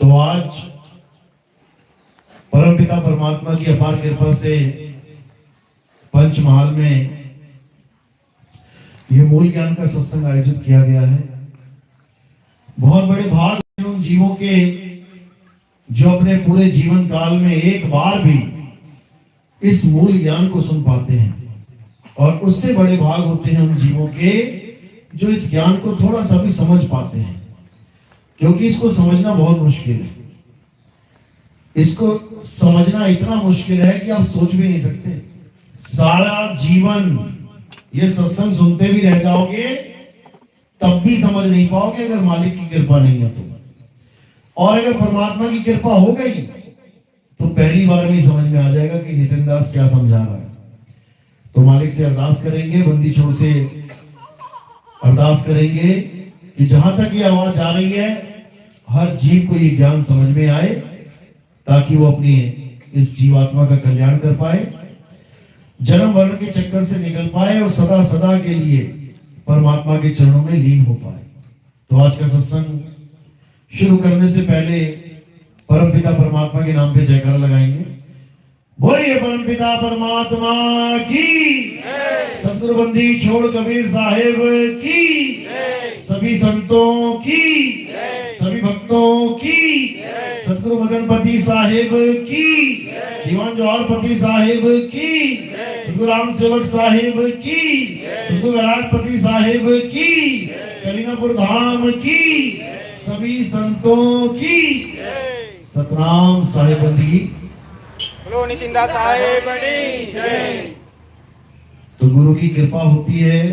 तो आज परमपिता परमात्मा की अपार कृपा से पंचमहाल में यह मूल ज्ञान का सत्संग आयोजित किया गया है। बहुत बड़े भाग हैं उन जीवों के जो अपने पूरे जीवन काल में एक बार भी इस मूल ज्ञान को सुन पाते हैं, और उससे बड़े भाग होते हैं उन जीवों के जो इस ज्ञान को थोड़ा सा भी समझ पाते हैं, क्योंकि इसको समझना बहुत मुश्किल है। इसको समझना इतना मुश्किल है कि आप सोच भी नहीं सकते। सारा जीवन ये सत्संग सुनते भी रह जाओगे तब भी समझ नहीं पाओगे अगर मालिक की कृपा नहीं है तो। और अगर परमात्मा की कृपा हो गई तो पहली बार में समझ में आ जाएगा कि नितिन दास क्या समझा रहा है। तो मालिक से अरदास करेंगे, बंदी छोड़ से अरदास करेंगे कि जहां तक ये आवाज जा रही है हर जीव को ये ज्ञान समझ में आए, ताकि वो अपनी इस जीवात्मा का कल्याण कर पाए, जन्म वर्ण के चक्कर से निकल पाए और सदा सदा के लिए परमात्मा के चरणों में लीन हो पाए। तो आज का सत्संग शुरू करने से पहले परमपिता परमात्मा के नाम पे जयकारा लगाएंगे। बोलिए परमपिता परमात्मा की, सतगुरु बंदी छोड़ कबीर साहेब की, सभी संतों की, सभी भक्तों की, सतगुरु मदनपति साहेब की, दीवान जवाहरपति साहेब की, सतगुरु राम सेवक साहेब की, सतगुरु विराटपति साहेब की, कलीनापुर धाम की, सभी संतों की सतनाम साहेब बंदी। बोलो नितिन दास साहेब की जय। तो गुरु की कृपा होती है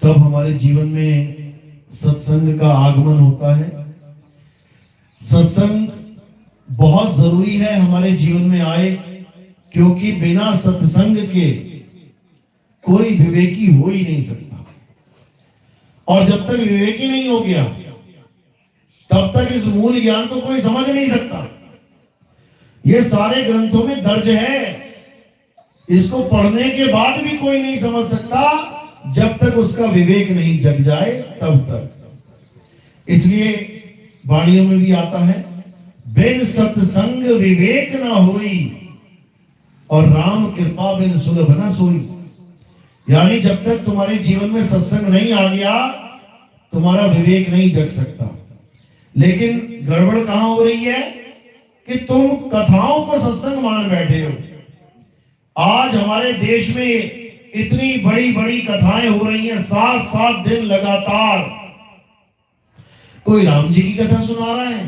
तब हमारे जीवन में सत्संग का आगमन होता है। सत्संग बहुत जरूरी है हमारे जीवन में आए, क्योंकि बिना सत्संग के कोई विवेकी हो ही नहीं सकता, और जब तक विवेकी नहीं हो गया तब तक इस मूल ज्ञान को कोई समझ नहीं सकता। ये सारे ग्रंथों में दर्ज है, इसको पढ़ने के बाद भी कोई नहीं समझ सकता जब तक उसका विवेक नहीं जग जाए तब तक। इसलिए वाणियों में भी आता है, बिन सत्संग विवेक ना होई और राम कृपा बिन सुलभ ना सोई। यानी जब तक तुम्हारे जीवन में सत्संग नहीं आ गया तुम्हारा विवेक नहीं जग सकता। लेकिन गड़बड़ कहां हो रही है कि तुम कथाओं को सत्संग मान बैठे हो। आज हमारे देश में इतनी बड़ी बड़ी कथाएं हो रही हैं, 7-7 दिन लगातार। कोई राम जी की कथा सुना रहा है,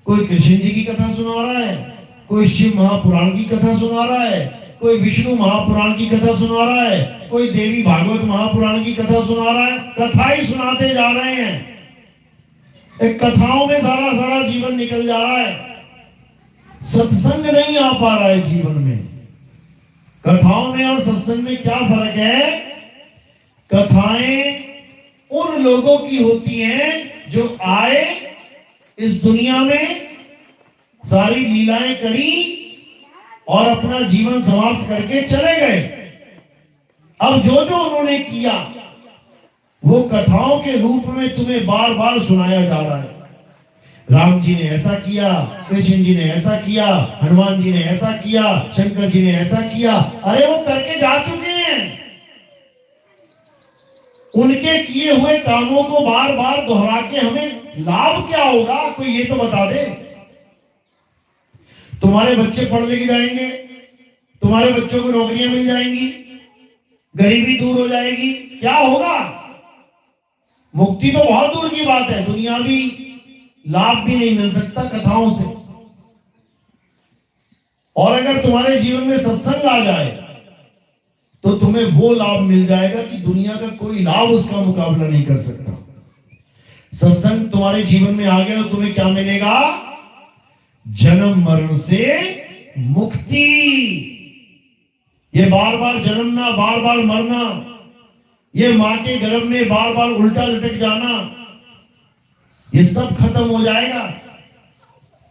कोई कृष्ण जी की कथा सुना रहा है, कोई शिव महापुराण की कथा सुना रहा है, कोई विष्णु महापुराण की कथा सुना रहा है, कोई देवी भागवत महापुराण की कथा सुना रहा है। कथा ही सुनाते जा रहे हैं, एक कथाओं में सारा सारा जीवन निकल जा रहा है। सत्संग नहीं आ पा रहा है जीवन में। कथाओं में और सत्संग में क्या फर्क है? कथाएं उन लोगों की होती हैं जो आए इस दुनिया में, सारी लीलाएं करी और अपना जीवन समाप्त करके चले गए। अब जो जो उन्होंने किया वो कथाओं के रूप में तुम्हें बार बार सुनाया जा रहा है। राम जी ने ऐसा किया, कृष्ण जी ने ऐसा किया, हनुमान जी ने ऐसा किया, शंकर जी ने ऐसा किया। अरे वो करके जा चुके हैं। उनके किए हुए कामों को बार बार दोहरा के हमें लाभ क्या होगा? कोई ये तो बता दे। तुम्हारे बच्चे पढ़ लिख जाएंगे, तुम्हारे बच्चों को नौकरियां मिल जाएंगी, गरीबी दूर हो जाएगी, क्या होगा? मुक्ति तो बहुत दूर की बात है, दुनियावी लाभ भी नहीं मिल सकता कथाओं से। और अगर तुम्हारे जीवन में सत्संग आ जाए तो तुम्हें वो लाभ मिल जाएगा कि दुनिया का कोई लाभ उसका मुकाबला नहीं कर सकता। सत्संग तुम्हारे जीवन में आ गया तो तुम्हें क्या मिलेगा? जन्म मरण से मुक्ति। ये बार बार जन्मना, बार बार मरना, ये मां के गर्भ में बार बार उल्टा लटक जाना, ये सब खत्म हो जाएगा।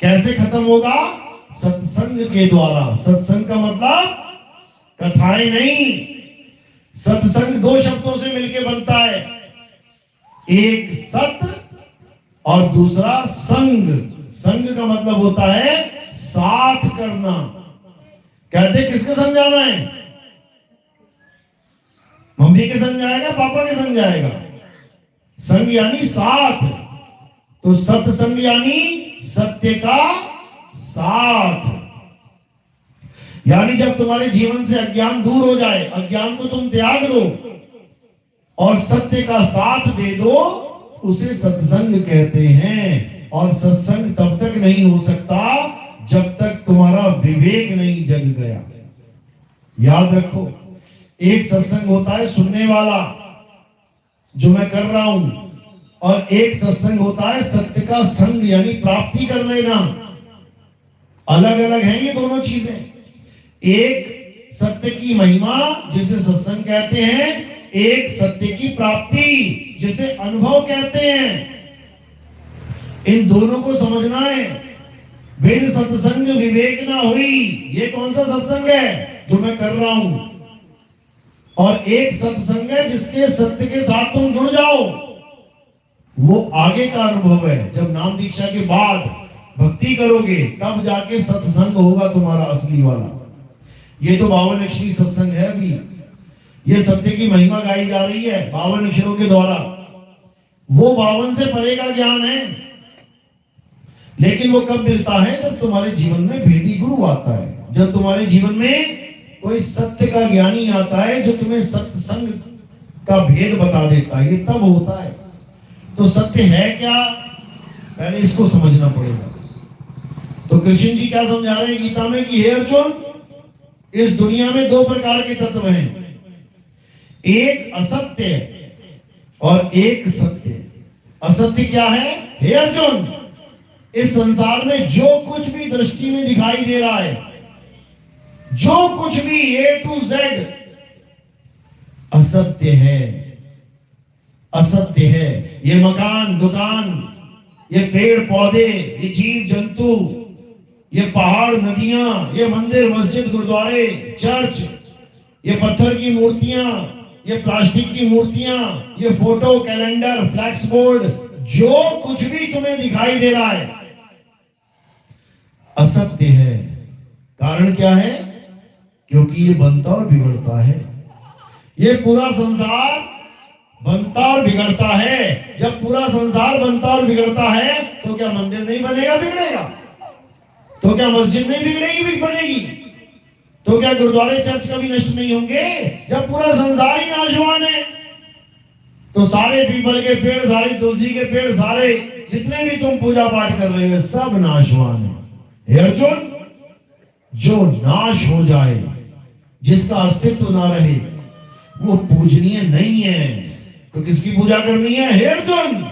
कैसे खत्म होगा? सत्संग के द्वारा। सत्संग का मतलब कथाएं नहीं। सत्संग दो शब्दों से मिलकर बनता है, एक सत और दूसरा संग। संग का मतलब होता है साथ करना। कहते किसके संग जाना है? मम्मी के संग जाएगा, पापा के संग जाएगा? संग यानी साथ। तो सत्संग यानी सत्य का साथ। यानी जब तुम्हारे जीवन से अज्ञान दूर हो जाए, अज्ञान को तुम त्याग दो और सत्य का साथ दे दो, उसे सत्संग कहते हैं। और सत्संग तब तक नहीं हो सकता जब तक तुम्हारा विवेक नहीं जग गया। याद रखो, एक सत्संग होता है सुनने वाला जो मैं कर रहा हूं, और एक सत्संग होता है सत्य का संग यानी प्राप्ति कर लेना। अलग अलग हैं ये दोनों चीजें। एक सत्य की महिमा जिसे सत्संग कहते हैं, एक सत्य की प्राप्ति जिसे अनुभव कहते हैं। इन दोनों को समझना है। बिन सत्संग विवेक ना हुई, ये कौन सा सत्संग है जो मैं कर रहा हूं? और एक सत्संग है जिसके सत्य के साथ तुम जुड़ जाओ, वो आगे का अनुभव है। जब नाम दीक्षा के बाद भक्ति करोगे तब जाके सत्संग होगा तुम्हारा असली वाला। ये तो 52 अक्षरी सत्संग है। अभी ये सत्य की महिमा गाई जा रही है 52 अक्षरों के द्वारा। वो 52 से परे का ज्ञान है, लेकिन वो कब मिलता है? जब तुम्हारे जीवन में भेदी गुरु आता है, जब तुम्हारे जीवन में कोई सत्य का ज्ञानी आता है जो तुम्हें सत्संग का भेद बता देता है, ये तब होता है। तो सत्य है क्या, पहले इसको समझना पड़ेगा। तो कृष्ण जी क्या समझा रहे हैं गीता में कि हे अर्जुन, इस दुनिया में दो प्रकार के तत्व हैं, एक असत्य और एक सत्य। असत्य क्या है? हे अर्जुन, इस संसार में जो कुछ भी दृष्टि में दिखाई दे रहा है, जो कुछ भी A to Z असत्य है। असत्य है। ये मकान, दुकान, ये पेड़ पौधे, ये जीव जंतु, ये पहाड़, नदियां, ये मंदिर, मस्जिद, गुरुद्वारे, चर्च, ये पत्थर की मूर्तियां, ये प्लास्टिक की मूर्तियां, ये फोटो, कैलेंडर, फ्लैक्स बोर्ड, जो कुछ भी तुम्हें दिखाई दे रहा है असत्य है। कारण क्या है? क्योंकि ये बनता और बिगड़ता है। ये पूरा संसार बनता और बिगड़ता है। जब पूरा संसार बनता और बिगड़ता है तो क्या मंदिर नहीं बनेगा, बिगड़ेगा? तो क्या मस्जिद नहीं बिगड़ेगी, भी बनेगी? तो क्या गुरुद्वारे, चर्च कभी नष्ट नहीं होंगे? जब पूरा संसार ही नाशवान है तो सारे पीपल के पेड़, सारी तुलसी के पेड़, सारे जितने भी तुम पूजा पाठ कर रहे हो सब नाशवान है। हे अर्जुन, जो नाश हो जाए, जिसका अस्तित्व ना रहे, वो पूजनीय नहीं है। तो किसकी पूजा करनी है? हे अर्जुन,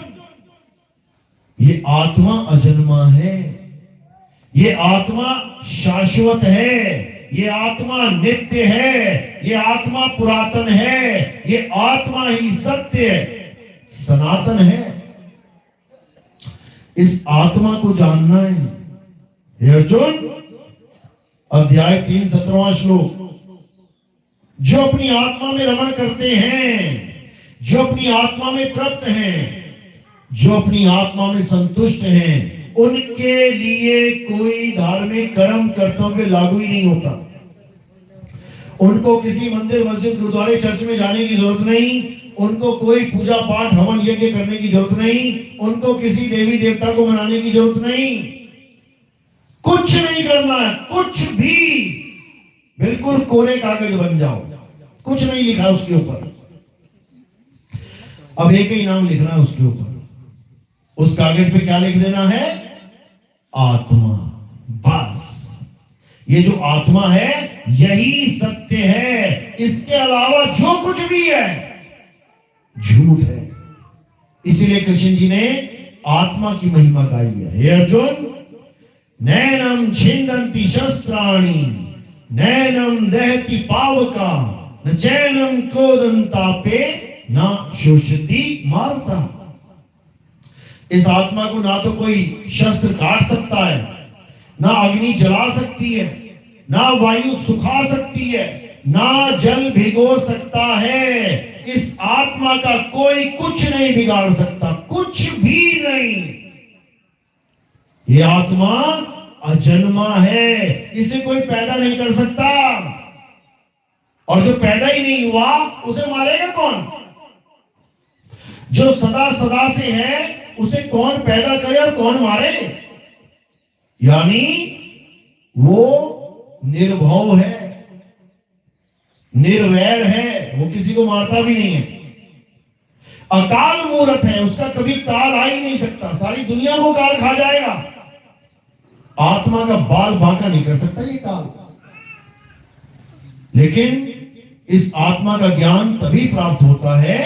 ये आत्मा अजन्मा है, ये आत्मा शाश्वत है, ये आत्मा नित्य है, ये आत्मा पुरातन है, ये आत्मा ही सत्य सनातन है। इस आत्मा को जानना है। हे अर्जुन, अध्याय 3 17वां श्लोक, जो अपनी आत्मा में रमण करते हैं, जो अपनी आत्मा में तृप्त हैं, जो अपनी आत्मा में संतुष्ट हैं, उनके लिए कोई धार्मिक कर्म कर्तव्य लागू ही नहीं होता। उनको किसी मंदिर, मस्जिद, गुरुद्वारे, चर्च में जाने की जरूरत नहीं, उनको कोई पूजा पाठ, हवन यज्ञ करने की जरूरत नहीं, उनको किसी देवी देवता को मनाने की जरूरत नहीं, कुछ नहीं करना है, कुछ भी। बिल्कुल कोरे कागज बन जाओ, कुछ नहीं लिखा उसके ऊपर। अब एक ही नाम लिखना है उसके ऊपर। उस कागज पे क्या लिख देना है? आत्मा। बस ये जो आत्मा है यही सत्य है, इसके अलावा जो कुछ भी है झूठ है। इसीलिए कृष्ण जी ने आत्मा की महिमा गाई है। हे अर्जुन, नैनम छिंदन्ति शस्त्राणि, नैनम दहति पावका, न चैनम क्रोधंतापे, न शोषति मारता। इस आत्मा को ना तो कोई शस्त्र काट सकता है, ना अग्नि जला सकती है, ना वायु सुखा सकती है, ना जल भिगो सकता है। इस आत्मा का कोई कुछ नहीं बिगाड़ सकता, कुछ भी नहीं। ये आत्मा अजन्मा है, इसे कोई पैदा नहीं कर सकता, और जो पैदा ही नहीं हुआ उसे मारेगा कौन? जो सदा सदा से है उसे कौन पैदा करे और कौन मारे? यानी वो निर्भव है, निर्वैर है, वो किसी को मारता भी नहीं है। अकाल मूर्त है, उसका कभी काल आ ही नहीं सकता, सारी दुनिया को काल खा जाएगा। आत्मा का बाल बांका नहीं कर सकता ये काल। लेकिन इस आत्मा का ज्ञान तभी प्राप्त होता है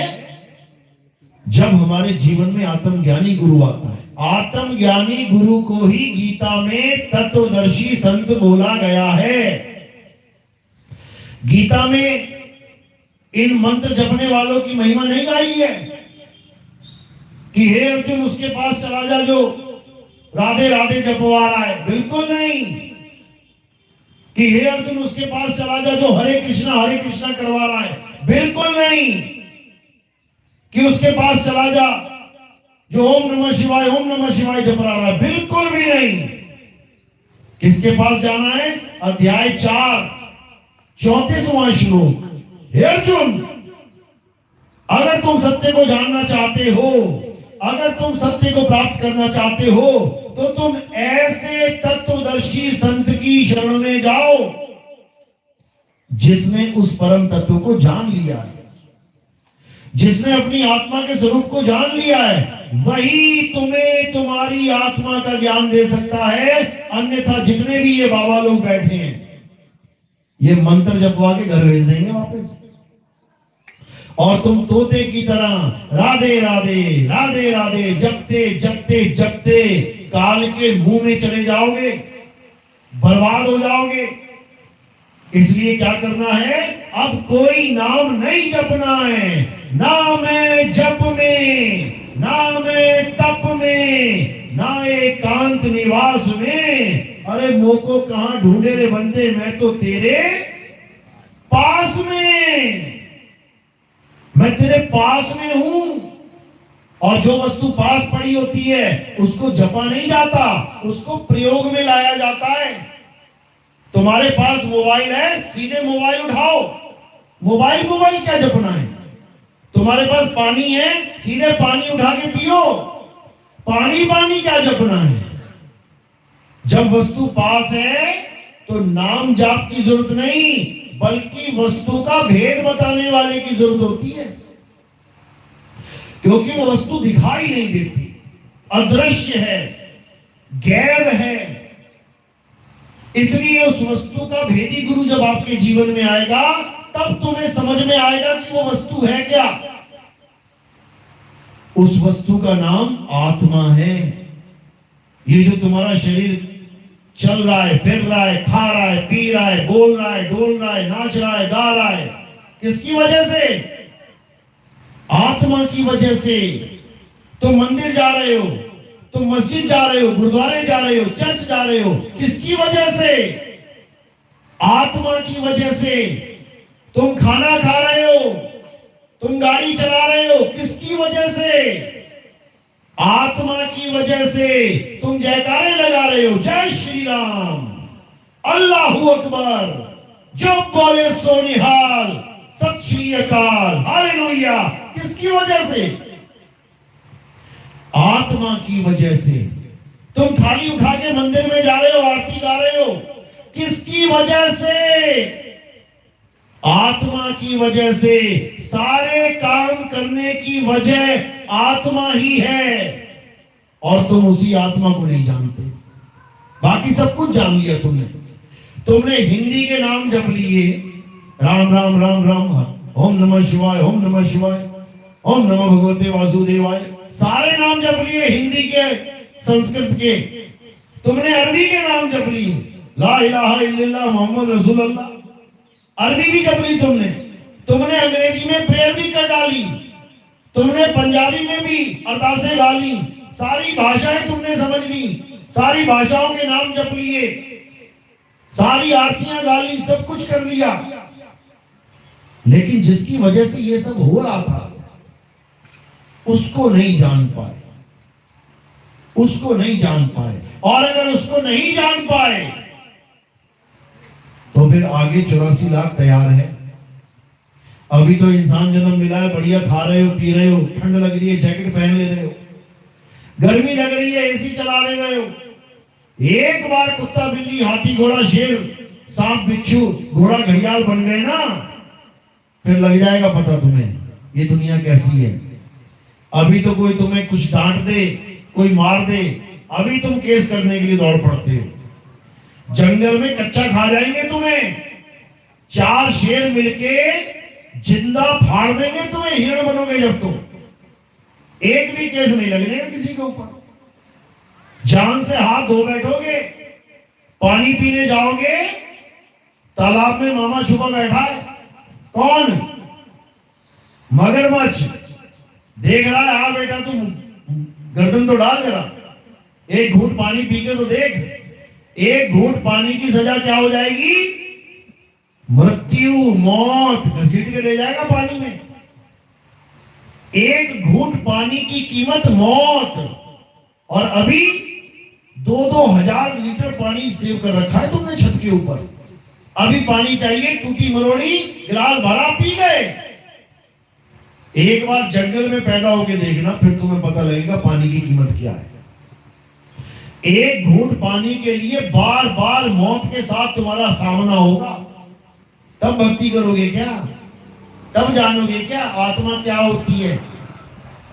जब हमारे जीवन में आत्मज्ञानी गुरु आता है। आत्मज्ञानी गुरु को ही गीता में तत्वदर्शी संत बोला गया है। गीता में इन मंत्र जपने वालों की महिमा नहीं गाई है कि हे अर्जुन उसके पास चला जा जो राधे राधे जपवा रहा है, बिल्कुल नहीं। कि हे अर्जुन उसके पास चला जा जो हरे कृष्णा करवा रहा है, बिल्कुल नहीं। कि उसके पास चला जा जो ओम नमः शिवाय जप रहा है, बिल्कुल भी नहीं। किसके पास जाना है? अध्याय 4 34वां श्लोक। हे अर्जुन, अगर तुम सत्य को जानना चाहते हो, अगर तुम सत्य को प्राप्त करना चाहते हो, तो तुम ऐसे तत्वदर्शी संत की शरण में जाओ जिसने उस परम तत्व को जान लिया है, जिसने अपनी आत्मा के स्वरूप को जान लिया है। वही तुम्हें तुम्हारी आत्मा का ज्ञान दे सकता है, अन्यथा जितने भी ये बाबा लोग बैठे हैं ये मंत्र जपवा के घर भेज देंगे वापस, और तुम तोते की तरह राधे राधे राधे राधे जपते जपते जपते काल के मुंह में चले जाओगे, बर्बाद हो जाओगे। इसलिए क्या करना है? अब कोई नाम नहीं जपना है, ना मैं जप में, ना मैं तप में, ना एकांत निवास में। अरे मोको कहां ढूंढे रे बंदे, मैं तो तेरे पास में, मैं तेरे पास में हूं। और जो वस्तु पास पड़ी होती है उसको जपा नहीं जाता, उसको प्रयोग में लाया जाता है। तुम्हारे पास मोबाइल है, सीधे मोबाइल उठाओ। मोबाइल क्या जपना है? तुम्हारे पास पानी है, सीधे पानी उठा के पियो। पानी क्या जपना है? जब वस्तु पास है तो नाम जाप की जरूरत नहीं, बल्कि वस्तु का भेद बताने वाले की जरूरत होती है, क्योंकि वो वस्तु दिखाई नहीं देती, अदृश्य है, गैब है। इसलिए उस वस्तु का भेदी गुरु जब आपके जीवन में आएगा तब तुम्हें समझ में आएगा कि वो वस्तु है क्या। उस वस्तु का नाम आत्मा है। ये जो तुम्हारा शरीर चल रहा है, फिर रहा है, खा रहा है, पी रहा है, बोल रहा है, डोल रहा है, नाच रहा है, गा रहा है, किसकी वजह से? आत्मा की वजह से। तुम मंदिर जा रहे हो, तुम मस्जिद जा रहे हो, गुरुद्वारे जा रहे हो, चर्च जा रहे हो, किसकी वजह से? आत्मा की वजह से। तुम खाना खा रहे हो, तुम गाड़ी चला रहे हो, किसकी वजह से? आत्मा की वजह से। तुम जयकारे लगा रहे हो, जय श्री राम, अल्लाहू अकबर, जो बोले सो निहाल, सत श्री अकाल, हालेलुया, किसकी वजह से? आत्मा की वजह से। तुम थाली उठा के मंदिर में जा रहे हो, आरती गा रहे हो, किसकी वजह से? आत्मा की वजह से। सारे काम करने की वजह आत्मा ही है, और तुम उसी आत्मा को नहीं जानते। बाकी सब कुछ जान लिया तुमने हिंदी के नाम जप लिए, राम राम राम राम, ओम नमः शिवाय, ओम नमः शिवाय, ओम नमः भगवते वासुदेवाय, सारे नाम जप लिए हिंदी के, संस्कृत के। तुमने अरबी के नाम जप लिए, ला इलाहा इल्लल्लाह मोहम्मद रसूलुल्लाह, अरबी भी जप ली तुमने अंग्रेजी में प्रेयर भी कर डाली, तुमने पंजाबी में भी अरदासें गा ली, सारी भाषाएं तुमने समझ ली, सारी भाषाओं के नाम जप लिए, सारी आरतियां गा ली, सब कुछ कर लिया। लेकिन जिसकी वजह से ये सब हो रहा था उसको नहीं जान पाए, उसको नहीं जान पाए, और अगर उसको नहीं जान पाए तो फिर आगे 84 लाख तैयार है। अभी तो इंसान जन्म मिला है, बढ़िया खा रहे हो, पी रहे हो, ठंड लग रही है जैकेट पहन ले रहे हो, गर्मी लग रही है एसी चला ले रहे हो। एक बार कुत्ता बिल्ली हाथी घोड़ा शेर सांप बिच्छू घोड़ा घड़ियाल बन गए ना, फिर लग जाएगा पता तुम्हें ये दुनिया कैसी है। अभी तो कोई तुम्हें कुछ डांट दे, कोई मार दे, अभी तुम केस करने के लिए दौड़ पड़ते हो। जंगल में कच्चा खा जाएंगे तुम्हें, 4 शेर मिलके जिंदा फाड़ देंगे तुम्हें, हिरण बनोगे जब तुम। एक भी केस नहीं लगने किसी के ऊपर, जान से हाथ धो बैठोगे। पानी पीने जाओगे, तालाब में मामा छुपा बैठा है, कौन? मगरमच्छ। देख रहा है, हाँ बेटा तुम गर्दन तो डाल जरा, एक घूंट पानी पी के तो देख। एक घूंट पानी की सजा क्या हो जाएगी? मृत्यु, मौत, घसीट के ले जाएगा पानी में। एक घूंट पानी की कीमत मौत। और अभी 2-2 हजार लीटर पानी सेव कर रखा है तुमने छत के ऊपर। अभी पानी चाहिए, टूटी मरोड़ी गिलास भरा, पी गए। एक बार जंगल में पैदा होके देखना, फिर तुम्हें पता लगेगा पानी की कीमत क्या है। एक घूंट पानी के लिए बार बार मौत के साथ तुम्हारा सामना होगा, तब भक्ति करोगे क्या? तब जानोगे क्या आत्मा क्या होती है?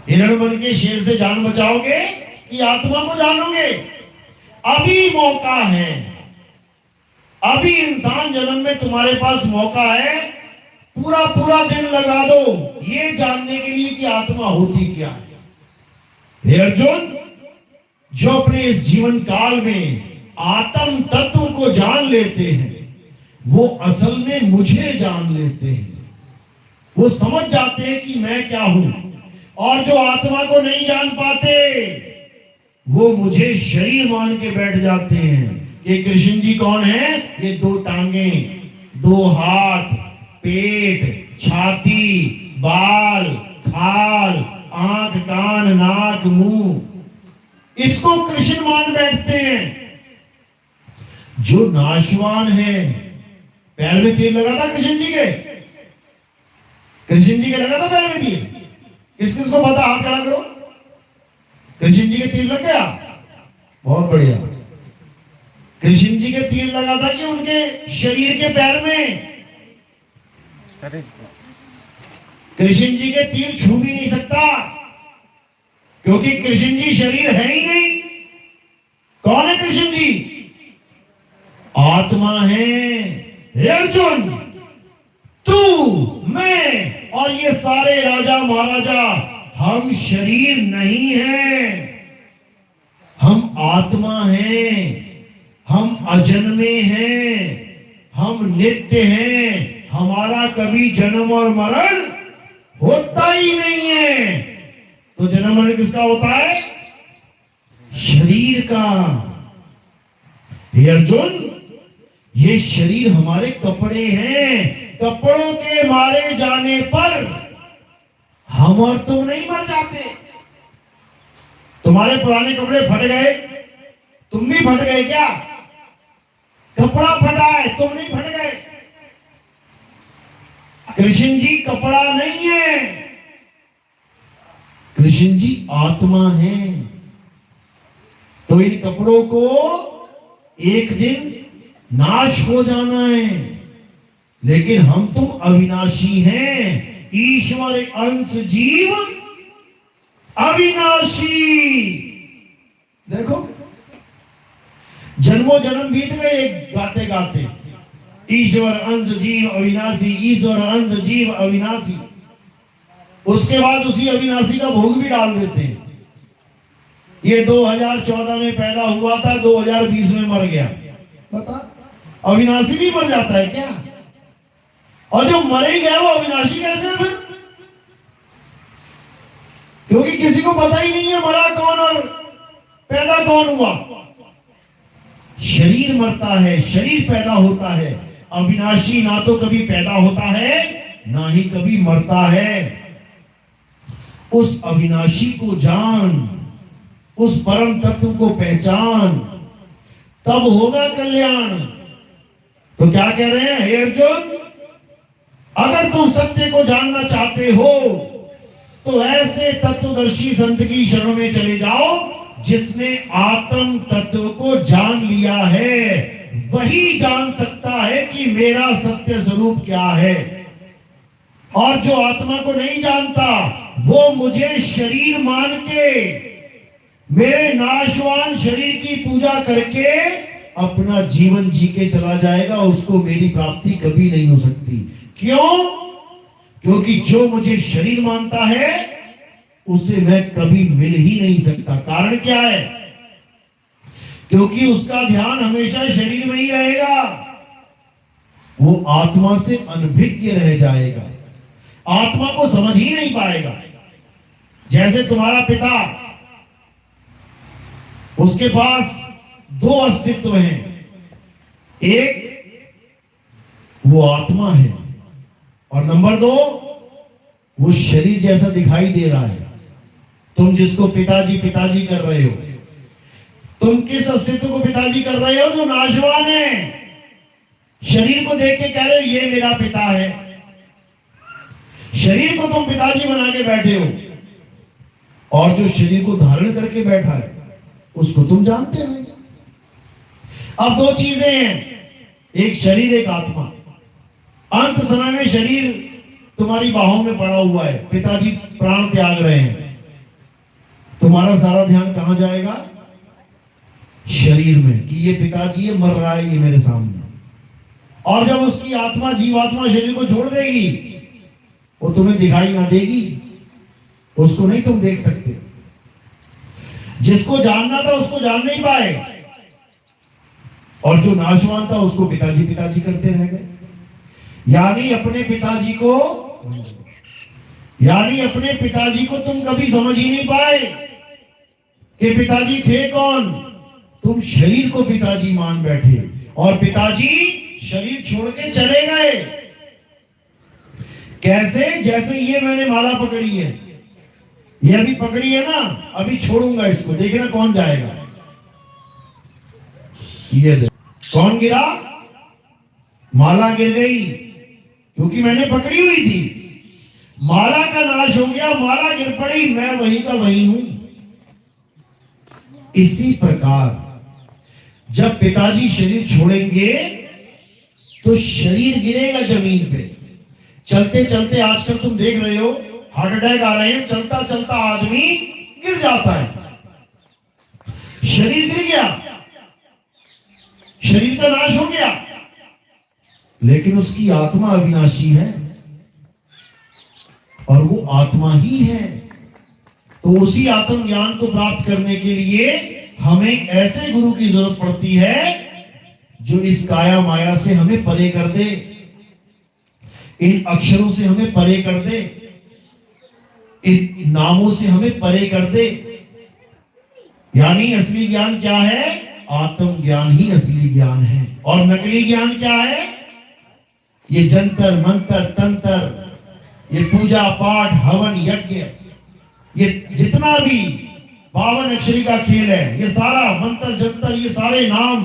हिरण बन के शेर से जान बचाओगे कि आत्मा को जानोगे? अभी मौका है, अभी इंसान जन्म में तुम्हारे पास मौका है। पूरा पूरा दिन लगा दो ये जानने के लिए कि आत्मा होती क्या है। हे अर्जुन, जो अपने इस जीवन काल में आत्म तत्व को जान लेते हैं, वो असल में मुझे जान लेते हैं। वो समझ जाते हैं कि मैं क्या हूं। और जो आत्मा को नहीं जान पाते, वो मुझे शरीर मान के बैठ जाते हैं। ये कृष्ण जी कौन है? ये 2 टांगे, 2 हाथ, पेट, छाती, बाल, खाल, आंख, कान, नाक, मुंह, इसको कृष्ण मान बैठते हैं। जो नाशवान है, पैर में तीर लगा था कृष्ण जी के, कृष्ण जी के लगा था पैर में तीर। किस किस को पता? हाथ खड़ा करो। कृष्ण जी के तीर लग गया? बहुत बढ़िया। कृष्ण जी के तीर लगा था कि उनके शरीर के पैर में? कृष्ण जी के तीर छू भी नहीं सकता, क्योंकि कृष्ण जी शरीर है ही नहीं। कौन है कृष्ण जी? आत्मा है। हे अर्जुन, तू, मैं और ये सारे राजा महाराजा, हम शरीर नहीं हैं, हम आत्मा हैं, हम अजन्मे हैं, हम नित्य हैं। हमारा कभी जन्म और मरण होता ही नहीं है। तो जन्म मरण किसका होता है? शरीर का। हे अर्जुन, ये शरीर हमारे कपड़े हैं। कपड़ों के मारे जाने पर हम और तुम नहीं मर जाते। तुम्हारे पुराने कपड़े फट गए, तुम भी फट गए क्या? कपड़ा फटा है, तुम नहीं फट गए। कृष्ण जी कपड़ा नहीं है, कृष्ण जी आत्मा है। तो इन कपड़ों को एक दिन नाश हो जाना है, लेकिन हम तुम अविनाशी हैं। ईश्वर अंश जीव अविनाशी। देखो, जन्मों जन्म बीत गए गाते गाते। ईश्वर अंश जीव अविनाशी, ईश्वर अंश जीव अविनाशी। उसके बाद उसी अविनाशी का भोग भी डाल देते हैं। ये 2014 में पैदा हुआ था, 2020 में मर गया। बता, अविनाशी भी मर जाता है क्या? और जो मर ही गया वो अविनाशी कैसे है फिर? क्योंकि किसी को पता ही नहीं है मरा कौन और पैदा कौन हुआ। शरीर मरता है, शरीर पैदा होता है। अविनाशी ना तो कभी पैदा होता है, ना ही कभी मरता है। उस अविनाशी को जान, उस परम तत्व को पहचान, तब होगा कल्याण। तो क्या कह रहे हैं हे अर्जुन, अगर तुम सत्य को जानना चाहते हो तो ऐसे तत्वदर्शी संत की शरण में चले जाओ जिसने आत्म तत्व को जान लिया है। वही जान सकता है कि मेरा सत्य स्वरूप क्या है। और जो आत्मा को नहीं जानता वो मुझे शरीर मान के, मेरे नाशवान शरीर की पूजा करके अपना जीवन जी के चला जाएगा। उसको मेरी प्राप्ति कभी नहीं हो सकती। क्यों? क्योंकि जो मुझे शरीर मानता है उसे मैं कभी मिल ही नहीं सकता। कारण क्या है? क्योंकि उसका ध्यान हमेशा शरीर में ही रहेगा, वो आत्मा से अनभिज्ञ रह जाएगा, आत्मा को समझ ही नहीं पाएगा। जैसे तुम्हारा पिता, उसके पास दो अस्तित्व हैं, एक वो आत्मा है और नंबर दो वो शरीर जैसा दिखाई दे रहा है। तुम जिसको पिताजी पिताजी कर रहे हो, तुम किस अस्तित्व को पिताजी कर रहे हो? जो नाशवान है। शरीर को देख के कह रहे हो ये मेरा पिता है, शरीर को तुम पिताजी बना के बैठे हो, और जो शरीर को धारण करके बैठा है उसको तुम जानते नहीं। अब दो चीजें हैं, एक शरीर एक आत्मा। अंत समय में शरीर तुम्हारी बाहों में पड़ा हुआ है, पिताजी प्राण त्याग रहे हैं, तुम्हारा सारा ध्यान कहां जाएगा? शरीर में, कि ये पिताजी ये मर रहा है ये मेरे सामने। और जब उसकी आत्मा, जीवात्मा शरीर को छोड़ देगी, वो तुम्हें दिखाई ना देगी, उसको नहीं तुम देख सकते। जिसको जानना था उसको जान नहीं पाए, और जो नाशवान था उसको पिताजी पिताजी करते रह गए। यानी अपने पिताजी को तुम कभी समझ ही नहीं पाए कि पिताजी थे कौन। तुम शरीर को पिताजी मान बैठे, और पिताजी शरीर छोड़ के चले गए। कैसे? जैसे ये मैंने माला पकड़ी है, ये अभी पकड़ी है ना, अभी छोड़ूंगा इसको, देखना कौन जाएगा। ये देख, कौन गिरा? माला गिर गई, क्योंकि मैंने पकड़ी हुई थी। माला का नाश हो गया, माला गिर पड़ी, मैं वही का वही हूं। इसी प्रकार जब पिताजी शरीर छोड़ेंगे तो शरीर गिरेगा जमीन पे। चलते चलते आजकल तुम देख रहे हो हार्ट अटैक आ रहे हैं, चलता चलता आदमी गिर जाता है। शरीर गिर गया, शरीर का नाश हो गया, लेकिन उसकी आत्मा अविनाशी है, और वो आत्मा ही है। तो उसी आत्म ज्ञान को प्राप्त करने के लिए हमें ऐसे गुरु की जरूरत पड़ती है जो इस काया माया से हमें परे कर दे, इन अक्षरों से हमें परे कर दे, इन नामों से हमें परे कर दे। यानी असली ज्ञान क्या है? आत्म ज्ञान ही असली ज्ञान है। और नकली ज्ञान क्या है? ये जंतर मंतर तंत्र, ये पूजा पाठ हवन यज्ञ, ये जितना भी 52 अक्षरी का खेल है, ये सारा मंत्र जंतर, ये सारे नाम,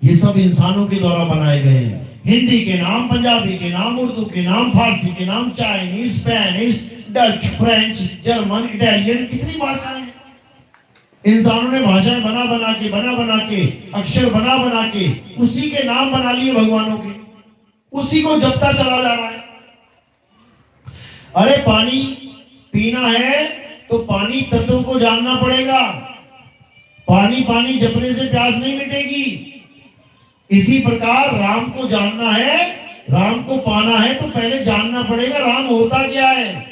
ये सब इंसानों के द्वारा बनाए गए हैं। हिंदी के नाम, पंजाबी के नाम, उर्दू के नाम, फारसी के नाम, Chinese, Spanish, Dutch, French, German, Italian, कितनी भाषाएं हैं। इंसानों ने भाषाएं बना बना के अक्षर बना बना के उसी के नाम बना लिए भगवानों के, उसी को जपता चला जा रहा है। अरे पानी पीना है तो पानी तत्व को जानना पड़ेगा। पानी पानी जपने से प्यास नहीं मिटेगी। इसी प्रकार राम को जानना है, राम को पाना है तो पहले जानना पड़ेगा राम होता क्या है।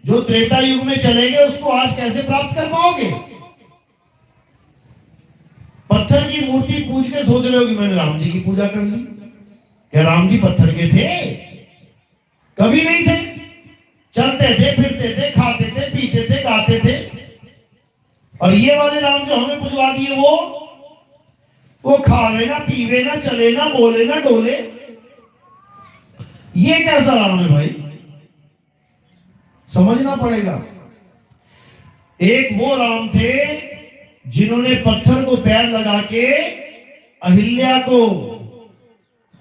जो त्रेता युग में चले गए उसको आज कैसे प्राप्त कर पाओगे? पत्थर की मूर्ति पूज के सोच रहे हो कि मैंने राम जी की पूजा कर ली। क्या राम जी पत्थर के थे? कभी नहीं थे। चलते थे, फिरते थे, खाते थे, पीते थे, गाते थे। और ये वाले राम जो हमें पुजवा दिए वो खावे ना, पीवे ना, चले ना, बोले ना, डोले। ये कैसा राम है भाई? समझना पड़ेगा। एक वो राम थे जिन्होंने पत्थर को पैर लगा के अहिल्या को,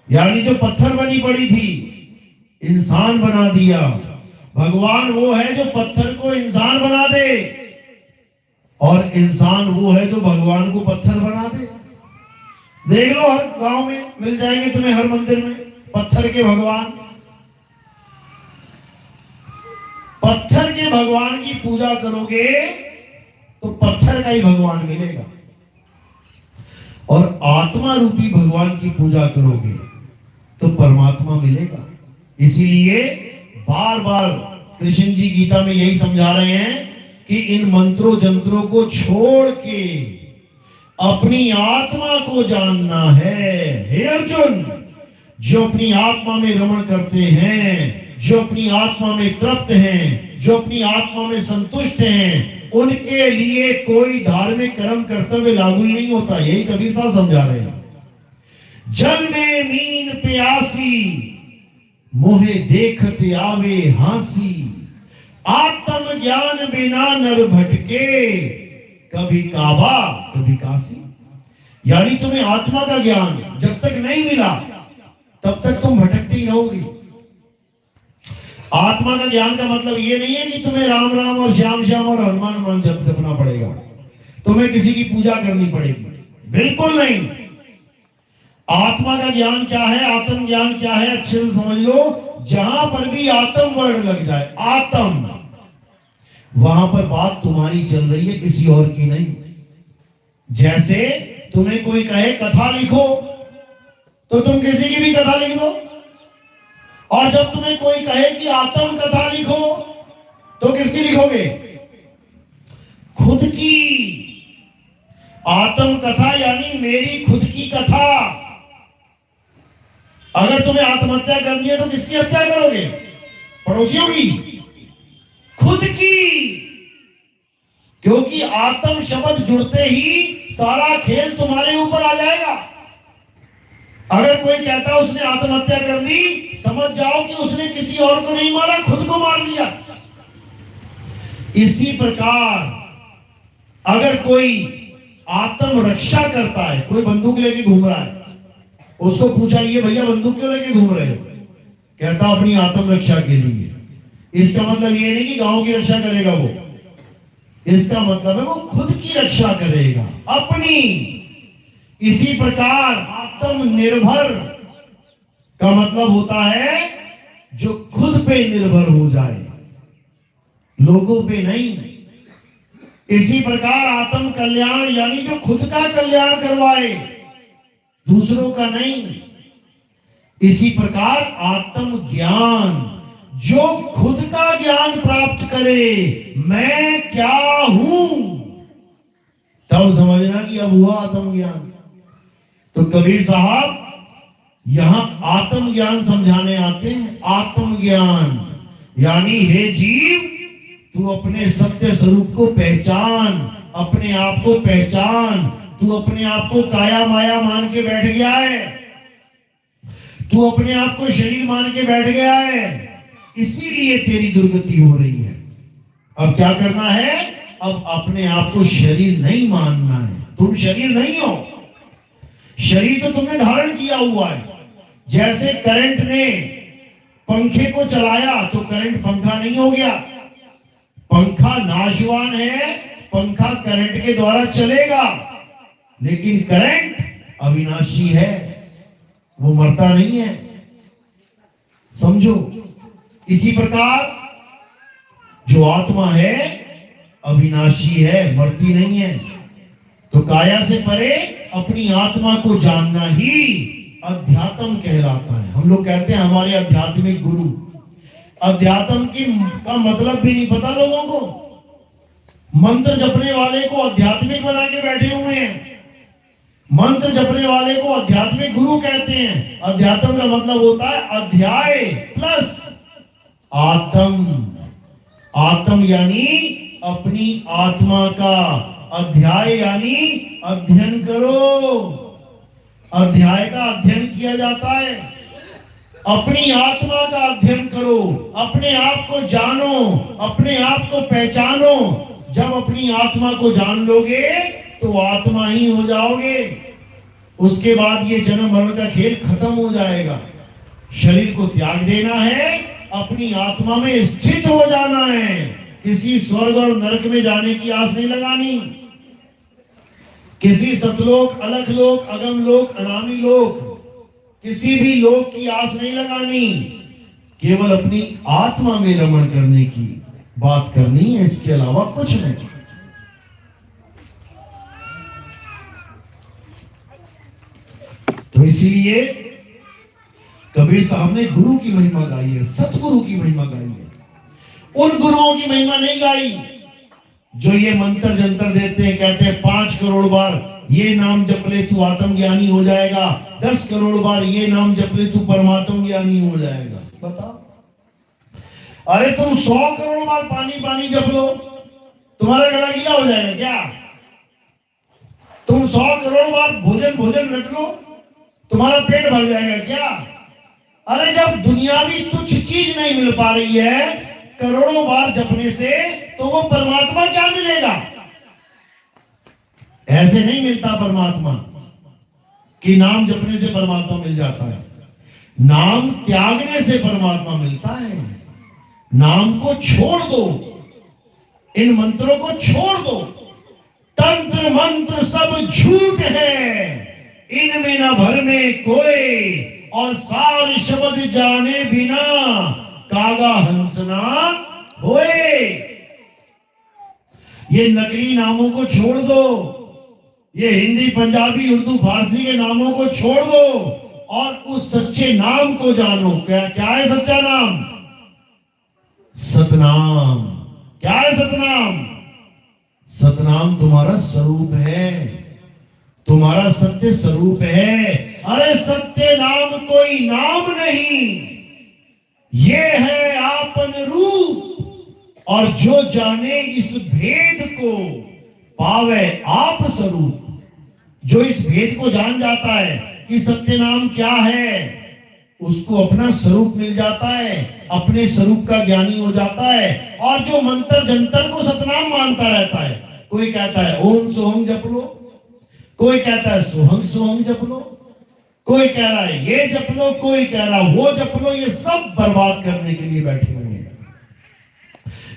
यानी जो पत्थर बनी पड़ी थी, इंसान बना दिया। भगवान वो है जो पत्थर को इंसान बना दे, और इंसान वो है जो भगवान को पत्थर बना दे। देख लो, हर गांव में मिल जाएंगे तुम्हें, हर मंदिर में पत्थर के भगवान। पत्थर के भगवान की पूजा करोगे तो पत्थर का ही भगवान मिलेगा, और आत्मा रूपी भगवान की पूजा करोगे तो परमात्मा मिलेगा। इसीलिए बार बार कृष्ण जी गीता में यही समझा रहे हैं कि इन मंत्रों जंत्रों को छोड़ के अपनी आत्मा को जानना है। हे अर्जुन, जो अपनी आत्मा में रमण करते हैं, जो अपनी आत्मा में तृप्त हैं, जो अपनी आत्मा में संतुष्ट हैं, उनके लिए कोई धार्मिक कर्म कर्तव्य लागू ही नहीं होता। यही कबीर साहब समझा रहे हैं। जल में मीन प्यासी, मोहे देखते आवे हासी, आत्म ज्ञान बिना नर भटके, कभी काबा कभी काशी। यानी तुम्हें आत्मा का ज्ञान जब तक नहीं मिला तब तक तुम भटकते ही रहोगे। आत्मा का ज्ञान का मतलब ये नहीं है कि तुम्हें राम राम और श्याम श्याम और हनुमान हनुमान जपना पड़ेगा, तुम्हें किसी की पूजा करनी पड़ेगी, बिल्कुल नहीं। आत्मा का ज्ञान क्या है, आत्म ज्ञान क्या है, अच्छे से समझ लो। जहां पर भी आत्म वर्ड लग जाए, आत्म, वहां पर बात तुम्हारी चल रही है, किसी और की नहीं। जैसे तुम्हें कोई कहे कथा लिखो तो तुम किसी की भी कथा लिख दो, और जब तुम्हें कोई कहे कि आत्म कथा लिखो तो किसकी लिखोगे? खुद की। आत्म कथा यानी मेरी खुद की कथा। अगर तुम्हें आत्महत्या करनी है तो किसकी हत्या करोगे? पड़ोसियों की? खुद की। क्योंकि आत्म शब्द जुड़ते ही सारा खेल तुम्हारे ऊपर आ जाएगा। अगर कोई कहता है उसने आत्महत्या कर दी, समझ जाओ कि उसने किसी और को नहीं मारा, खुद को मार लिया। इसी प्रकार अगर कोई आत्म रक्षा करता है, कोई बंदूक लेके घूम रहा है, उसको पूछा ये भैया बंदूक क्यों लेके घूम रहे हो? कहता अपनी आत्म रक्षा के लिए। इसका मतलब ये नहीं कि गांव की रक्षा करेगा वो, इसका मतलब है वो खुद की रक्षा करेगा, अपनी। इसी प्रकार आत्मनिर्भर का मतलब होता है जो खुद पे निर्भर हो जाए, लोगों पे नहीं। इसी प्रकार आत्म कल्याण यानी जो खुद का कल्याण करवाए, दूसरों का नहीं। इसी प्रकार आत्म ज्ञान जो खुद का ज्ञान प्राप्त करे, मैं क्या हूं, तब समझना कि अब हुआ आत्म ज्ञान। तो कबीर साहब यहां आत्म ज्ञान समझाने आते हैं। आत्म ज्ञान यानी हे जीव, तू अपने सत्य स्वरूप को पहचान, अपने आप को पहचान। तू अपने आप को काया माया मान के बैठ गया है, तू अपने आप को शरीर मान के बैठ गया है, इसीलिए तेरी दुर्गति हो रही है। अब क्या करना है? अब अपने आप को शरीर नहीं मानना है। तुम शरीर नहीं हो, शरीर तो तुमने धारण किया हुआ है। जैसे करंट ने पंखे को चलाया तो करंट पंखा नहीं हो गया। पंखा नाशवान है, पंखा करंट के द्वारा चलेगा, लेकिन करंट अविनाशी है, वो मरता नहीं है। समझो। इसी प्रकार जो आत्मा है अविनाशी है, मरती नहीं है। तो काया से परे अपनी आत्मा को जानना ही अध्यात्म कहलाता है। हम लोग कहते हैं हमारे आध्यात्मिक गुरु। अध्यात्म का मतलब भी नहीं पता लोगों को। मंत्र जपने वाले को आध्यात्मिक बना के बैठे हुए हैं। मंत्र जपने वाले को आध्यात्मिक गुरु कहते हैं। अध्यात्म का मतलब होता है अध्याय प्लस आत्म। आत्म यानी अपनी आत्मा का, अध्याय यानी अध्ययन करो। अध्याय का अध्ययन किया जाता है। अपनी आत्मा का अध्ययन करो, अपने आप को जानो, अपने आप को पहचानो। जब अपनी आत्मा को जान लोगे तो आत्मा ही हो जाओगे। उसके बाद ये जन्म मरण का खेल खत्म हो जाएगा। शरीर को त्याग देना है, अपनी आत्मा में स्थित हो जाना है। किसी स्वर्ग और नरक में जाने की आस नहीं लगानी, किसी सतलोक, अलखलोक, अगम लोक, अनामी लोक, किसी भी लोक की आस नहीं लगानी। केवल अपनी आत्मा में रमण करने की बात करनी है, इसके अलावा कुछ नहीं। तो इसीलिए कबीर साहब ने गुरु की महिमा गाई है, सतगुरु की महिमा गाई है। उन गुरुओं की महिमा नहीं गाई जो ये मंत्र जंतर देते हैं, कहते हैं 5 करोड़ बार ये नाम जप ले तू आत्मज्ञानी हो जाएगा, 10 करोड़ बार ये नाम जप ले तू परमात्म ज्ञानी हो जाएगा। बताओ, अरे तुम 100 करोड़ बार पानी पानी जप लो, तुम्हारा गला गीला हो जाएगा क्या? तुम 100 करोड़ बार भोजन भोजन रट लो, तुम्हारा पेट भर जाएगा क्या? अरे जब दुनियावी तुच्छ चीज नहीं मिल पा रही है करोड़ों बार जपने से, तो वो परमात्मा क्या मिलेगा? ऐसे नहीं मिलता परमात्मा कि नाम जपने से परमात्मा मिल जाता है। नाम त्यागने से परमात्मा मिलता है। नाम को छोड़ दो, इन मंत्रों को छोड़ दो। तंत्र मंत्र सब झूठ है, इनमें न भर में कोई, और सार शब्द जाने बिना कागा हंसना होए। ये नकली नामों को छोड़ दो, ये हिंदी पंजाबी उर्दू फारसी के नामों को छोड़ दो और उस सच्चे नाम को जानो। क्या है सच्चा नाम? सतनाम। क्या है सतनाम? सतनाम तुम्हारा स्वरूप है, तुम्हारा सत्य स्वरूप है। अरे सत्य नाम कोई नाम नहीं, ये है आपन रूप। और जो जाने इस भेद को पावे आप स्वरूप। जो इस भेद को जान जाता है कि सत्य नाम क्या है, उसको अपना स्वरूप मिल जाता है, अपने स्वरूप का ज्ञानी हो जाता है। और जो मंत्र जंतर को सतनाम मानता रहता है, कोई कहता है ओम सोहम जप लो, कोई कहता है सोहंग सोहंग जप लो, कोई कह रहा है ये जप लो, कोई कह रहा है वो जप लो। ये सब बर्बाद करने के लिए बैठे हुए हैं,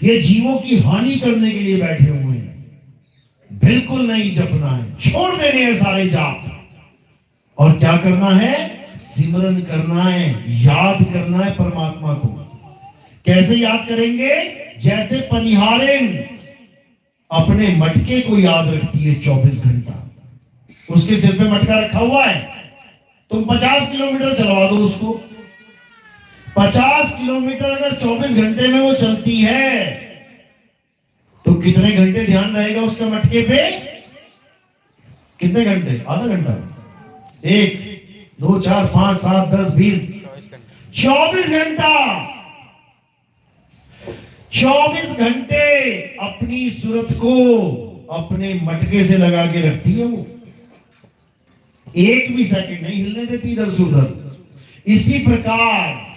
ये जीवों की हानि करने के लिए बैठे हुए हैं। बिल्कुल नहीं जपना है, छोड़ देने हैं सारे जाप। और क्या करना है? सिमरन करना है, याद करना है परमात्मा को। कैसे याद करेंगे? जैसे पनिहारेन अपने मटके को याद रखती है 24 घंटा। उसके सिर पे मटका रखा हुआ है, तुम 50 किलोमीटर चलवा दो उसको, 50 किलोमीटर अगर 24 घंटे में वो चलती है तो कितने घंटे ध्यान रहेगा उसका मटके पे? कितने घंटे? आधा घंटा, 1, 2, 4, 5, 7, 10, 20, 24 घंटा। 24 घंटे अपनी सूरत को अपने मटके से लगा के रखती है वो, एक भी सेकंड नहीं हिलने देती इधर से उधर। इसी प्रकार